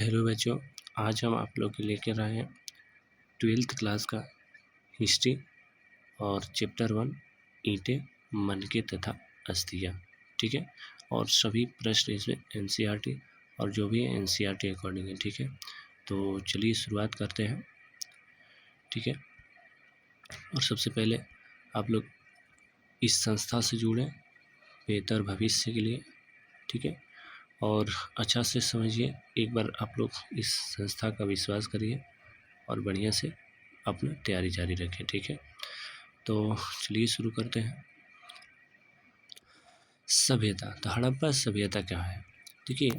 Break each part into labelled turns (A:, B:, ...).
A: Hello बच्चों, आज हम आप लोग के लेकर आए हैं 12th क्लास का हिस्ट्री और चैप्टर 1 ईंटें, मनके तथा अस्थियाँ। ठीक है, और सभी प्रश्न इसमें एनसीईआरटी और जो भी है एनसीईआरटी अकॉर्डिंग है। ठीक है, तो चलिए शुरुआत करते हैं। ठीक है, और सबसे पहले आप लोग इस संस्था से जुड़ें बेहतर भविष्य के लिए। ठीक है, और अच्छा से समझिए, एक बार आप लोग इस संस्था का विश्वास करिए और बढ़िया से अपना तैयारी जारी रखें। ठीक है, तो चलिए शुरू करते हैं। सभ्यता, तो हड़प्पा सभ्यता क्या है? देखिए,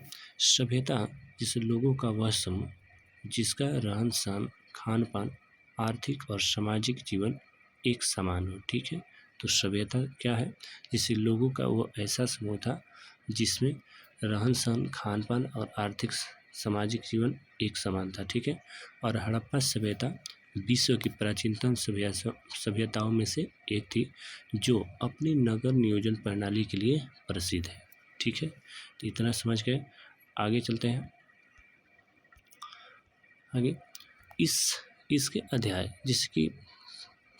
A: सभ्यता जिस लोगों का वह समूह जिसका रहन सहन, खान पान, आर्थिक और सामाजिक जीवन एक समान हो। ठीक है, तो सभ्यता क्या है? जिससे लोगों का वो ऐसा समूह था जिसमें रहन सहन, खान पान और आर्थिक सामाजिक जीवन एक समान था। ठीक है, और हड़प्पा सभ्यता विश्व की प्राचीनतम सभ्यताओं में से एक थी जो अपनी नगर नियोजन प्रणाली के लिए प्रसिद्ध है। ठीक है, तो इतना समझ गए। आगे चलते हैं। आगे इसके अध्याय जिसकी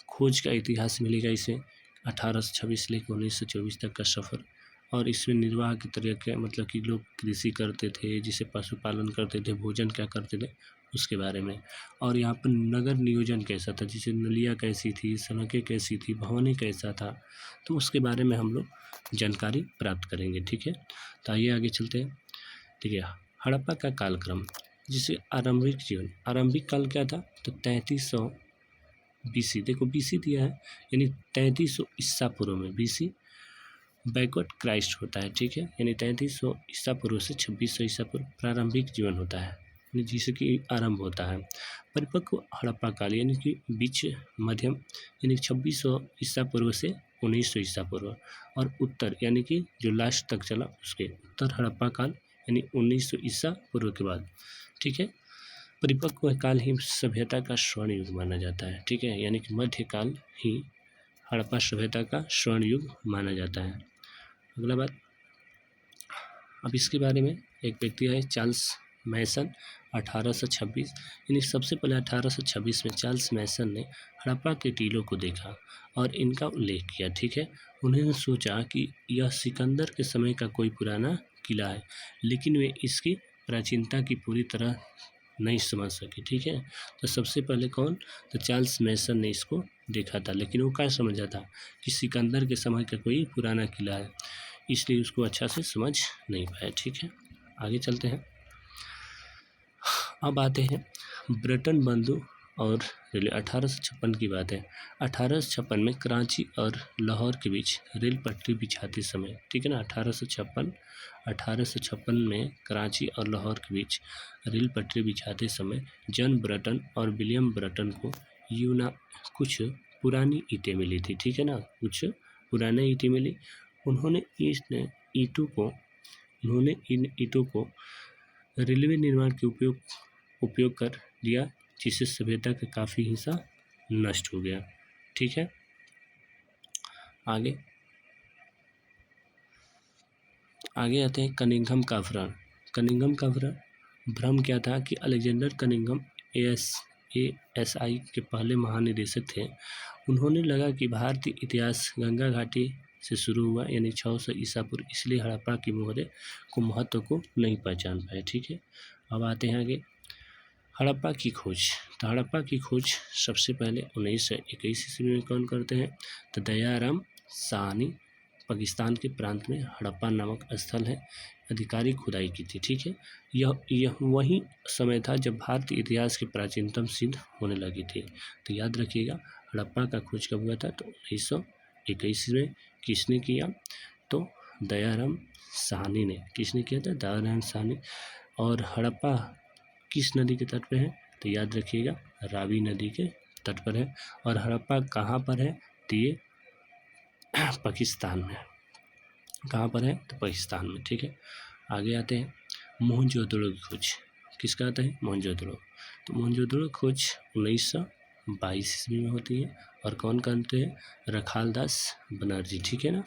A: खोज का इतिहास मिलेगा इसे 1826 से लेकर 1924 तक का सफ़र, और इसमें निर्वाह के तरीके, मतलब कि लोग कृषि करते थे, जिसे पशुपालन करते थे, भोजन क्या करते थे उसके बारे में। और यहाँ पर नगर नियोजन कैसा था, जैसे नलियाँ कैसी थी, सड़कें कैसी थी, भवनें कैसा था, तो उसके बारे में हम लोग जानकारी प्राप्त करेंगे। ठीक है, तो आइए आगे चलते हैं। ठीक है, हड़प्पा का कालक्रम, जिसे आरंभिक जीवन, आरंभिक काल क्या था? तो 3300 BC, देखो BC दिया है, यानी 3300 ईसा पूर्व में BC बैकवर्ड क्राइस्ट होता है। ठीक है, यानी 3300 ईसा पूर्व से 2600 ईसा पूर्व प्रारंभिक जीवन होता है, यानी जिससे कि आरंभ होता है। परिपक्व हड़प्पा काल यानी कि बीच मध्यम, यानी 2600 ईसा पूर्व से 1900 ईसा पूर्व, और उत्तर यानी कि जो लास्ट तक चला उसके उत्तर हड़प्पा काल यानी 1900 ईसा पूर्व के बाद। ठीक है, परिपक्व काल ही सभ्यता का स्वर्ण युग माना जाता है। ठीक है, यानी कि मध्यकाल ही हड़प्पा सभ्यता का स्वर्ण युग माना जाता है। अगला बात, अब इसके बारे में एक व्यक्ति है चार्ल्स मैसन, 1826, यानी सबसे पहले 1826 में चार्ल्स मैसन ने हड़प्पा के टीलों को देखा और इनका उल्लेख किया। ठीक है, उन्होंने सोचा कि यह सिकंदर के समय का कोई पुराना किला है, लेकिन वे इसकी प्राचीनता की पूरी तरह नहीं समझ सके। ठीक है, तो सबसे पहले कौन? तो चार्ल्स मैसन ने इसको देखा था, लेकिन वो क्या समझा था कि सिकंदर के समय का कोई पुराना किला है, इसलिए उसको अच्छा से समझ नहीं पाया। ठीक है, आगे चलते हैं। अब आते हैं ब्रिटेन बंधु और रेल। 1856 की बात है। 1856 में कराची और लाहौर के बीच रेल पटरी बिछाते समय, ठीक है ना, 1856 में कराची और लाहौर के बीच रेल पटरी बिछाते समय जॉन ब्रटन और विलियम ब्रटन को कुछ पुरानी ईंटें मिली थी। ठीक है ना, कुछ पुराने ईंटें मिली। उन्होंने इन ईंटों को रेलवे निर्माण के उपयोग कर दिया, जिससे सभ्यता का काफ़ी हिस्सा नष्ट हो गया। ठीक है, आगे आते हैं कनिंघम का भ्रम। कनिंघम का भ्रम क्या था कि अलेक्जेंडर कनिंघम ASI के पहले महानिदेशक थे। उन्होंने लगा कि भारतीय इतिहास गंगा घाटी से शुरू हुआ, यानी 600 ईसा पूर्व, इसलिए हड़प्पा की महत्व को नहीं पहचान पाए। ठीक है, अब आते हैं आगे हड़प्पा की खोज। तो हड़प्पा की खोज सबसे पहले 1921 ईस्वी में कौन करते हैं? तो दयाराम साहनी, पाकिस्तान के प्रांत में हड़प्पा नामक स्थल है, आधिकारिक खुदाई की थी। ठीक है, यह वही समय था जब भारतीय इतिहास की प्राचीनतम सिद्ध होने लगी थी। तो याद रखिएगा, हड़प्पा का खोज कब हुआ था? तो 1921 में। किसने किया? तो दयाराम साहनी ने। किसने किया था? दयाराम साहनी। और हड़प्पा किस नदी के तट पे है? तो याद रखिएगा, रावी नदी के तट पर है। और हड़प्पा कहाँ पर है? तो ये पाकिस्तान में। कहाँ पर है? तो पाकिस्तान में। ठीक है, आगे आते हैं मोहनजोदड़ो की खोज। किसका आता है? मोहनजोदड़ो। तो मोहनजोदड़ो खोज 1922 ईस्वी में होती है, और कौन करते हैं? रखालदास बनर्जी। ठीक है ना,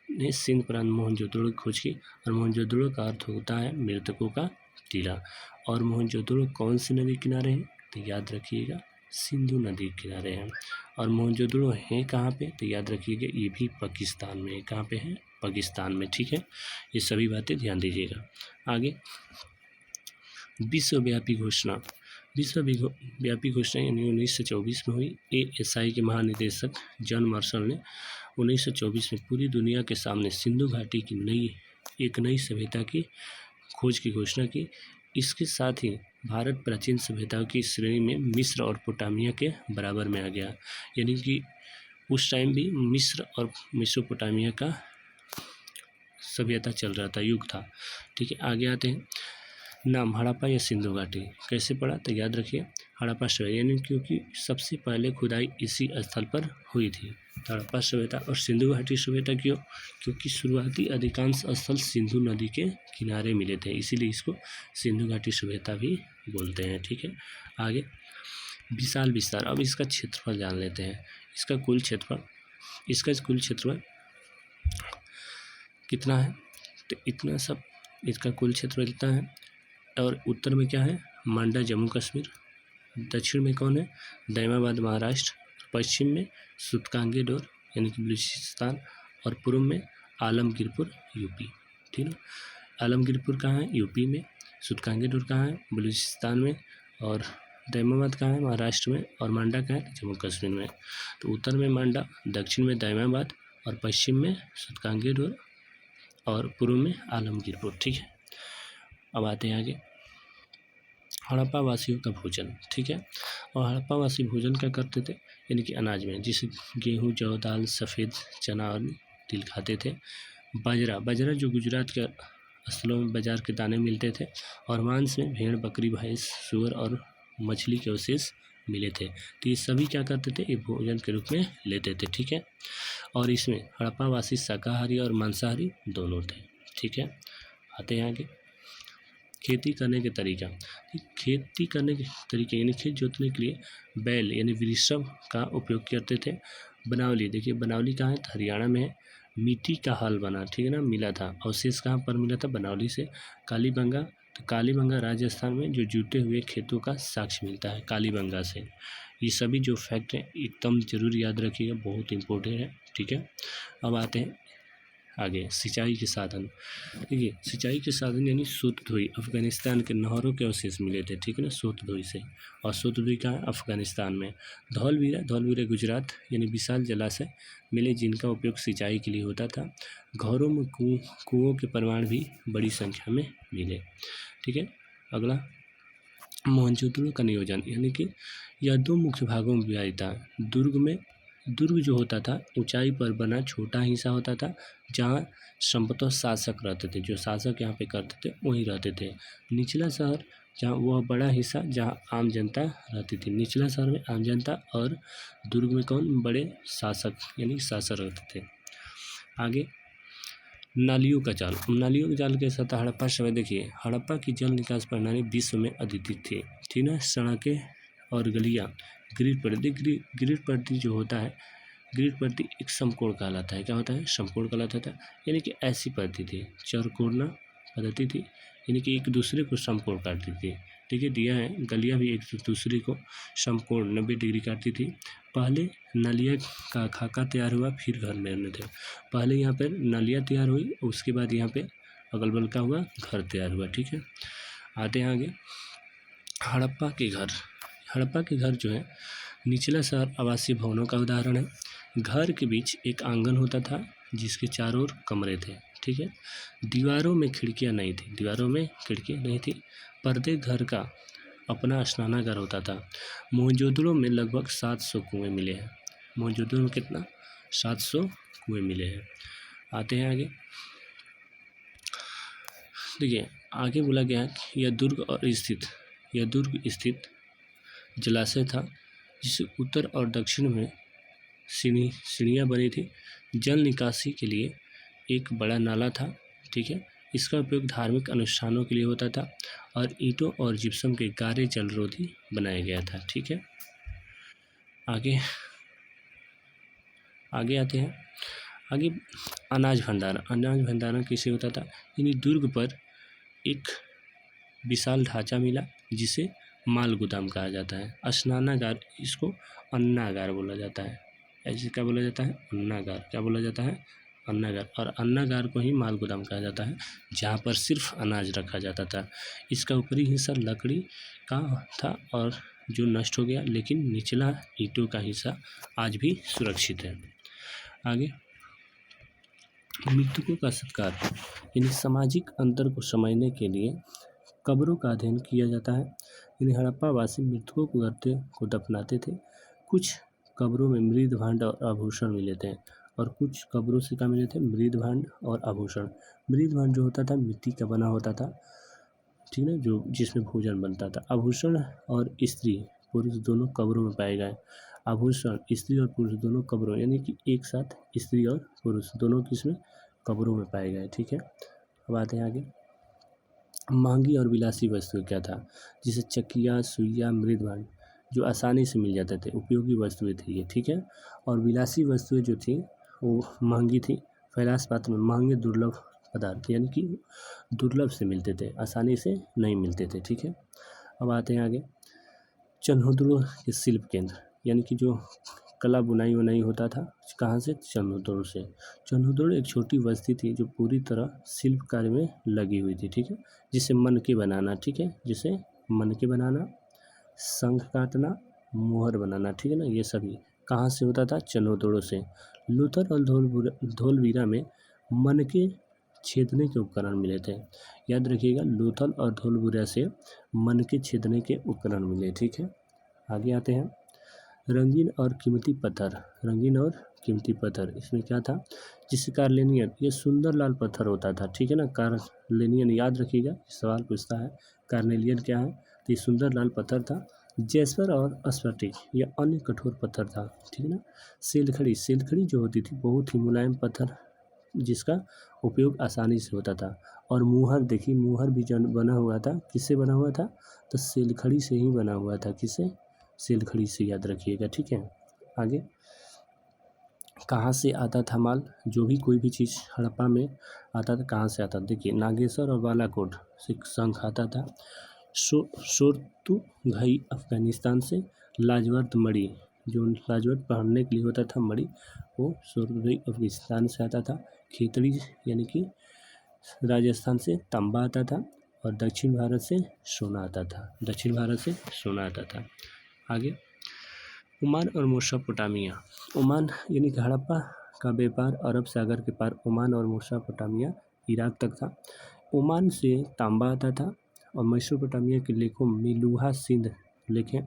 A: ने सिंध प्रांत मोहनजोदड़ो की खोज की, और मोहनजोदड़ो का अर्थ होता है मृतकों का टीला। और मोहनजोदड़ो कौन सी नदी किनारे हैं? तो याद रखिएगा सिंधु नदी के किनारे हैं। और मोहनजोदड़ो है कहाँ पे? तो याद रखिएगा ये भी पाकिस्तान में है। कहाँ पे है? पाकिस्तान में। ठीक है, ये सभी बातें ध्यान दीजिएगा। आगे विश्वव्यापी घोषणा। विश्वव्यापी घोषणा यानी 1924 में हुई। ASI के महानिदेशक जॉन मार्शल ने 1924 में पूरी दुनिया के सामने सिंधु घाटी की एक नई सभ्यता की खोज की घोषणा की। इसके साथ ही भारत प्राचीन सभ्यताओं की श्रेणी में मिस्र और पोटामिया के बराबर में आ गया। यानी कि उस टाइम भी मिस्र और मेसोपोटामिया का सभ्यता चल रहा था, युग था। ठीक है, आगे आते हैं। नाम हड़प्पा या सिंधु घाटी कैसे पड़ा? तो याद रखिए हड़प्पा सभ्यता, यानी क्योंकि सबसे पहले खुदाई इसी स्थल पर हुई थी। हड़प्पा सभ्यता और सिंधु घाटी सभ्यता क्यों? क्योंकि शुरुआती अधिकांश स्थल सिंधु नदी के किनारे मिले थे, इसीलिए इसको सिंधु घाटी सभ्यता भी बोलते हैं। ठीक है, आगे विशाल विस्तार। अब इसका क्षेत्रफल जान लेते हैं। इसका कुल क्षेत्रफल कितना है? तो इतना सब इसका कुल क्षेत्रफल इतना है। और उत्तर में क्या है? मांडा जम्मू कश्मीर। दक्षिण में कौन है? दैमाबाद महाराष्ट्र। पश्चिम में सूतकांगेडोर यानी कि बलूचिस्तान। और पूर्व में आलमगीरपुर यूपी। ठीक है, आलमगीरपुर कहाँ है? यूपी में। सूतकांगेडोर कहाँ है? बलूचिस्तान में। और दैमाबाद कहाँ है? महाराष्ट्र में। और मांडा कहाँ है? जम्मू कश्मीर में। तो उत्तर में मांडा, दक्षिण में दैमाबाद और पश्चिम में सूतकांगेडोर और पूर्व में आलमगीरपुर। ठीक है, अब आते हैं आगे हड़प्पा वासियों का भोजन। ठीक है, और हड़प्पा वासी भोजन क्या करते थे? यानी कि अनाज में जैसे गेहूँ, जौ, दाल, सफ़ेद चना और तिल खाते थे। बाजरा जो गुजरात के स्थलों में बाजार के दाने मिलते थे। और मांस में भेड़, बकरी, भैंस, सूअर और मछली के अवशेष मिले थे। तो ये सभी क्या करते थे? ये भोजन के रूप में लेते थे। ठीक है, और इसमें हड़प्पा वासी शाकाहारी और मांसाहारी दोनों थे। ठीक है, आते हैं आगे खेती करने के तरीका। खेती करने के तरीके यानी खेत जोतने के लिए बैल यानी वृषभ का उपयोग करते थे। बनावली, देखिए बनावली कहाँ है? हरियाणा में है। मिट्टी का हल बना, ठीक है ना, मिला था। अवशेष कहाँ पर मिला था? बनावली से। कालीबंगा, तो कालीबंगा राजस्थान में जो जुटे हुए खेतों का साक्ष्य मिलता है कालीबंगा से। ये सभी जो फैक्ट हैं एकदम जरूर याद रखिएगा, बहुत इंपॉर्टेंट है। ठीक है, अब आते हैं आगे सिंचाई के साधन। देखिए सिंचाई के साधन यानी सूतधोई अफगानिस्तान के नहरों के अवशेष मिले थे। ठीक है ना, सूतधोई से। और सूतधोई कहाँ है? अफगानिस्तान में। धौलवीरा गुजरात यानी विशाल जलाशय मिले जिनका उपयोग सिंचाई के लिए होता था। घरों में कुओं के प्रमाण भी बड़ी संख्या में मिले। ठीक है, अगला मोहनजोदड़ो का नियोजन, यानी कि यह दो मुख्य भागों में विभाजित था। दुर्ग जो होता था ऊंचाई पर बना छोटा हिस्सा होता था जहाँ संभवतः शासक रहते थे, जो शासक यहाँ पे करते थे वहीं रहते थे। निचला शहर जहाँ वह बड़ा हिस्सा जहाँ आम जनता रहती थी। निचला शहर में आम जनता और दुर्ग में कौन? बड़े शासक यानी शासक रहते थे। आगे नालियों का जाल। नालियों के जाल के साथ हड़प्पा समय देखिए हड़प्पा की जल निकास प्रणाली विश्व में अद्वितीय थी। ठीक ना, सड़कें और गलियाँ ग्रिड पद्धति जो होता है, ग्रिड पद्धति एक समकोण कहलाता है। क्या होता है? समकोण कहलाता था। यानी कि ऐसी पद्धति थी, चौकोरना पद्धति थी, यानी कि एक दूसरे को समकोण काटती थी। ठीक है, दिया है गलियाँ भी एक दूसरे को समकोण 90 डिग्री काटती थी। पहले नालियाँ का खाका तैयार हुआ, फिर घर निर्मित थे। पहले यहाँ पर नालियाँ तैयार हुई, उसके बाद यहाँ पे अगल बगल का हुआ घर तैयार हुआ। ठीक है, आते हैं आगे हड़प्पा के घर जो है निचला शहर आवासीय भवनों का उदाहरण है। घर के बीच एक आंगन होता था जिसके चारों ओर कमरे थे। ठीक है, दीवारों में खिड़कियां नहीं थी। प्रत्येक घर का अपना स्नानागार होता था। मोहनजोदड़ो में लगभग 700 कुएं मिले हैं। मोहनजोदड़ो में कितना? 700 कुएं मिले हैं। आते हैं आगे, देखिए आगे बोला गया कि यह दुर्ग स्थित जलाशय था जिसे उत्तर और दक्षिण में सीढ़ियाँ बनी थी। जल निकासी के लिए एक बड़ा नाला था। ठीक है, इसका उपयोग धार्मिक अनुष्ठानों के लिए होता था और ईंटों और जिप्सम के गारे जलरोधी बनाया गया था। ठीक है, आगे आते हैं। आगे अनाज भंडारण कैसे होता था? यानी दुर्ग पर एक विशाल ढांचा मिला जिसे माल गोदाम कहा जाता है। स्नानागार, इसको अन्नागार बोला जाता है। ऐसे क्या बोला जाता है? अन्नागार। क्या बोला जाता है? अन्नागार। और अन्नागार को ही माल गोदाम कहा जाता है, जहाँ पर सिर्फ अनाज रखा जाता था। इसका ऊपरी हिस्सा लकड़ी का था और जो नष्ट हो गया, लेकिन निचला ईंटों का हिस्सा आज भी सुरक्षित है। आगे, मृतकों का सत्कार, यानी सामाजिक अंतर को समझने के लिए कब्रों का अध्ययन किया जाता है। यानी हड़प्पा वासी मृतकों को गर्ते को दफनाते थे। कुछ कब्रों में मृद भांड और आभूषण मिले थे और कुछ कब्रों से क्या मिले थे? मृद भांड और आभूषण। मृद भांड जो होता था मिट्टी का बना होता था, ठीक है, जो जिसमें भोजन बनता था। आभूषण और स्त्री पुरुष दोनों कब्रों में पाए गए। आभूषण स्त्री और पुरुष दोनों कब्रों, यानी कि एक साथ स्त्री और पुरुष दोनों किसमें? कब्रों में पाए गए। ठीक है, अब आते हैं आगे। महंगी और विलासी वस्तु क्या था? जैसे चकिया, सुइया, मृद भांड जो आसानी से मिल जाते थे, उपयोगी वस्तुएं थी ये। ठीक है, और विलासी वस्तुएं जो थी वो महंगी थी। कैलाश पात्र में महंगे दुर्लभ पदार्थ, यानी कि दुर्लभ से मिलते थे, आसानी से नहीं मिलते थे। ठीक है, अब आते हैं आगे। चन्होदड़ों के शिल्प केंद्र, यानी कि जो कला बुनाई वनाई होता था, कहाँ से? चन्होदड़ों से। चन्होदड़ एक छोटी बस्ती थी जो पूरी तरह शिल्प कार्य में लगी हुई थी। ठीक है, जिसे मनके बनाना, ठीक है, जिसे मनके बनाना, शंख काटना, मोहर बनाना, ठीक है ना, ये सभी कहाँ से होता था? चन्होदड़ों से। लूथर और धोलवीरा में मनके छेदने के उपकरण मिले थे। याद रखिएगा, लूथर और धोलवीरा से मनके छेदने के उपकरण मिले। ठीक है, आगे आते हैं। रंगीन और कीमती पत्थर, रंगीन और कीमती पत्थर, इसमें क्या था? जिससे कार्लेनियन, ये सुंदर लाल पत्थर होता था। ठीक है ना, कार्लेनियन याद रखिएगा, सवाल पूछता है कार्नेलियन क्या है, तो ये सुंदर लाल पत्थर था। जैस्पर और स्फटिक यह अन्य कठोर पत्थर था। ठीक है ना। सेलखड़ी, सेलखड़ी जो होती थी बहुत ही मुलायम पत्थर जिसका उपयोग आसानी से होता था। और मुहर, देखिए मुहर भी जन बना हुआ था, किससे बना हुआ था? तो सेलखड़ी से ही बना हुआ था। किससे? सेलखड़ी से, याद रखिएगा। ठीक है, आगे। कहाँ से आता था माल? जो भी कोई भी चीज़ हड़प्पा में आता था, कहाँ से आता था? देखिए, नागेश्वर और बालाकोट से शंख आता था। सोरतुघई अफगानिस्तान से। लाजवर्त मणि, जो लाजवर्त पहनने के लिए होता था मणि, वो सोरतुघई अफगानिस्तान से आता था। खेतड़ी यानी कि राजस्थान से तांबा आता था। और दक्षिण भारत से सोना आता था। दक्षिण भारत से सोना आता था। आगे, ओमान और मेसोपोटामिया। ओमान यानी कि हड़प्पा का व्यापार अरब सागर के पार ओमान और मेसोपोटामिया, इराक तक था। ओमान से तांबा आता था और मेसोपोटामिया के लेखों में लूहा सिंध लिखे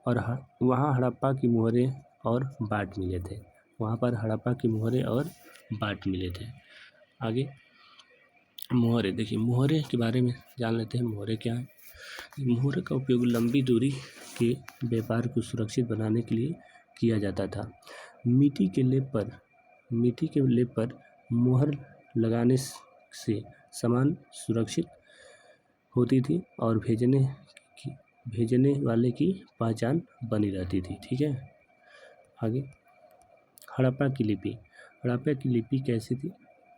A: और वहाँ हड़प्पा की मुहरें और बाट मिले थे। वहाँ पर हड़प्पा की मुहरें और बाट मिले थे। आगे, मोहरे, देखिए मोहरे के बारे में जान लेते हैं। मोहरे क्या है? मोहरे का उपयोग लंबी दूरी के व्यापार को सुरक्षित बनाने के लिए किया जाता था। मिट्टी के लेप पर मोहर लगाने से सामान सुरक्षित होती थी और भेजने वाले की पहचान बनी रहती थी। ठीक है, आगे। हड़प्पा की लिपि, हड़प्पा की लिपि कैसी थी?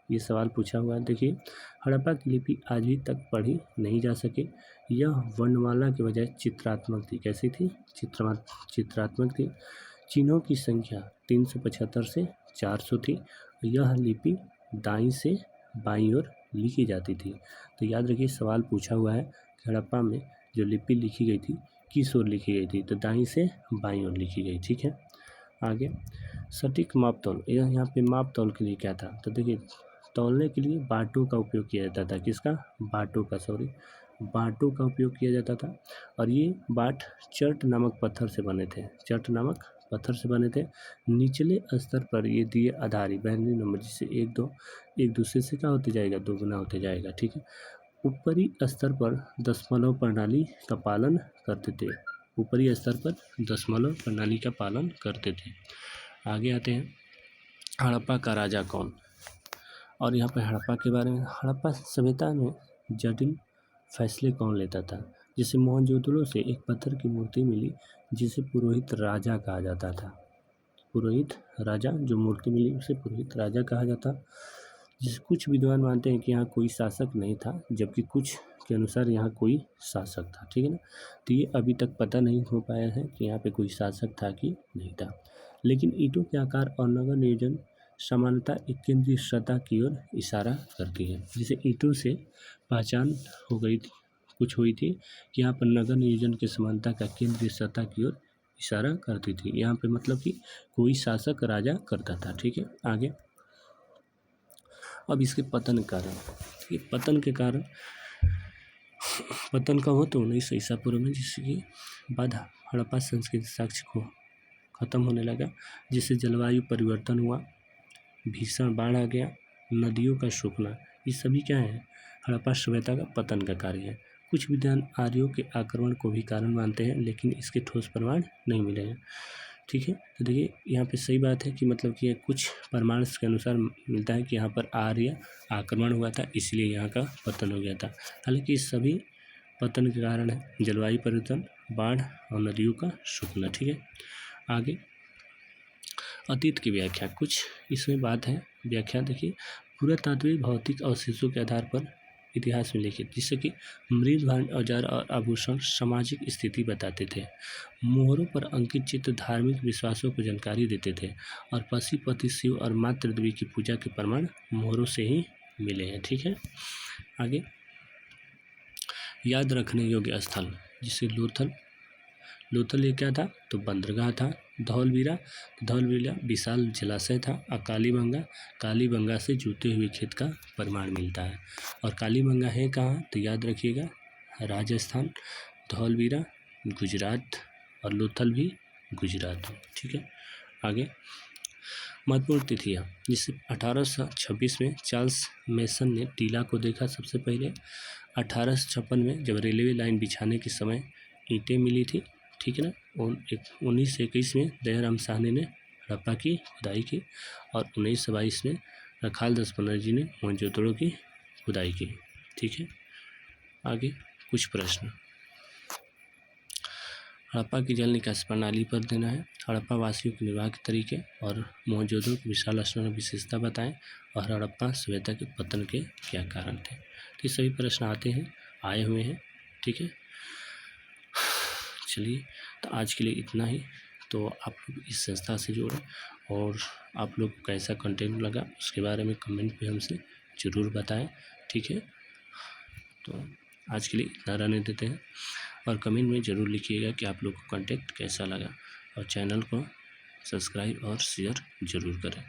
A: ये सवाल पूछा हुआ है। देखिए, हड़प्पा की लिपि आज भी तक पढ़ी नहीं जा सके। यह वर्णमाला के बजाय चित्रात्मक थी। कैसी थी? चित्रात्मक थी। चिन्हों की संख्या 375 से 400 थी। यह लिपि दाईं से बाईं ओर लिखी जाती थी। तो याद रखिए, सवाल पूछा हुआ है कि हड़प्पा में जो लिपि लिखी गई थी किस ओर लिखी गई थी? तो दाईं से बाईं ओर लिखी गई। ठीक है, आगे। सटीक माप तौल, यहाँ पे माप तौल के लिए क्या था? तो देखिए, तौलने के लिए बाटों का उपयोग किया जाता था। किसका? बाटों का उपयोग किया जाता था। और ये बाट चर्ट नामक पत्थर से बने थे। चर्ट नामक पत्थर से बने थे। निचले स्तर पर ये दिए आधारी बैनरी नंबर, जिससे एक दूसरे से क्या होते जाएगा? दोगुना होते जाएगा। ठीक है, ऊपरी स्तर पर दशमलव प्रणाली का पालन करते थे। ऊपरी स्तर पर दशमलव प्रणाली का पालन करते थे। आगे आते हैं। हड़प्पा का राजा कौन? और यहाँ पर हड़प्पा के बारे में, हड़प्पा सभ्यता में जटिल फैसले कौन लेता था? जैसे मोहनजोदड़ो से एक पत्थर की मूर्ति मिली जिसे पुरोहित राजा कहा जाता था। पुरोहित राजा, जो मूर्ति मिली उसे पुरोहित राजा कहा जाता। जिसे कुछ विद्वान मानते हैं कि यहाँ कोई शासक नहीं था, जबकि कुछ के अनुसार यहाँ कोई शासक था, ठीक है ना। तो ये अभी तक पता नहीं हो पाया है कि यहाँ पे कोई शासक था कि नहीं था। लेकिन ईंटों के आकार और नगर नियोजन समानता एक केंद्रीय सतह की ओर इशारा करती है। जैसे ईंटों से पहचान हो गई थी, कुछ हुई थी कि यहाँ पर नगर नियोजन की समानता का केंद्रीय सतह की ओर इशारा करती थी। यहाँ पे मतलब कि कोई शासक राजा करता था, ठीक है। आगे अब इसके पतन कारण, ये पतन के कारण, पतन का हो तो 1900 ईसा पूर्व में, जिसके बाद हड़प्पा संस्कृति साक्ष्य को खत्म होने लगा, जिससे जलवायु परिवर्तन हुआ, भीषण बाढ़ आ गया, नदियों का सूखना, ये सभी क्या है, हड़प्पा सभ्यता का पतन का कार्य है। कुछ विद्वान आर्यों के आक्रमण को भी कारण मानते हैं, लेकिन इसके ठोस प्रमाण नहीं मिले हैं, ठीक है। तो देखिए यहाँ पे सही बात है कि मतलब कि कुछ प्रमाण के अनुसार मिलता है कि यहाँ पर आर्य आक्रमण हुआ था, इसलिए यहाँ का पतन हो गया था। हालांकि सभी पतन के कारण है जलवायु परिवर्तन, बाढ़ और नदियों का सूखना, ठीक है। आगे अतीत की व्याख्या, कुछ इसमें बात है व्याख्या। देखिए पुरातात्विक भौतिक अवशेषों के आधार पर इतिहास में लिखित, जिससे कि मृद भांड, औजार और आभूषण सामाजिक स्थिति बताते थे। मोहरों पर अंकित चित्र धार्मिक विश्वासों को जानकारी देते थे और पशुपति शिव और मातृ देवी की पूजा के प्रमाण मोहरों से ही मिले हैं, ठीक है। आगे याद रखने योग्य स्थल, जिसे लोथल, लोथल ये क्या था तो बंदरगाह था। धौलवीरा, धौलवीरा विशाल जलाशय था। और कालीबंगा, कालीबंगा से जुते हुए खेत का प्रमाण मिलता है। और कालीबंगा है कहाँ तो याद रखिएगा राजस्थान, धौलवीरा गुजरात और लोथल भी गुजरात है, ठीक है। आगे महत्वपूर्ण तिथियाँ, जिससे 1826 में चार्ल्स मेसन ने टीला को देखा सबसे पहले। 1856 में जब रेलवे लाइन बिछाने के समय ईंटें मिली थी, ठीक है ना। 1921 में दयाराम साहनी ने हड़प्पा की खुदाई की। और 1922 में रखाल दास बनर्जी ने मोहनजोदड़ो की खुदाई की, ठीक है। आगे कुछ प्रश्न, हड़प्पा की जल निकास प्रणाली पर देना है। हड़प्पा वासियों के निर्वाह के तरीके और मोहनजोदड़ो की विशाल स्नान विशेषता बताएं। और हड़प्पा सभ्यता के पतन के क्या कारण थे। तो ये सभी प्रश्न आते हैं, आए हुए हैं, ठीक है। चलिए तो आज के लिए इतना ही। तो आप लोग इस संस्था से जुड़ें और आप लोग को कैसा कंटेंट लगा उसके बारे में कमेंट पे हमसे ज़रूर बताएं, ठीक है। तो आज के लिए इतना रहने देते हैं और कमेंट में ज़रूर लिखिएगा कि आप लोग को कंटेंट कैसा लगा और चैनल को सब्सक्राइब और शेयर ज़रूर करें।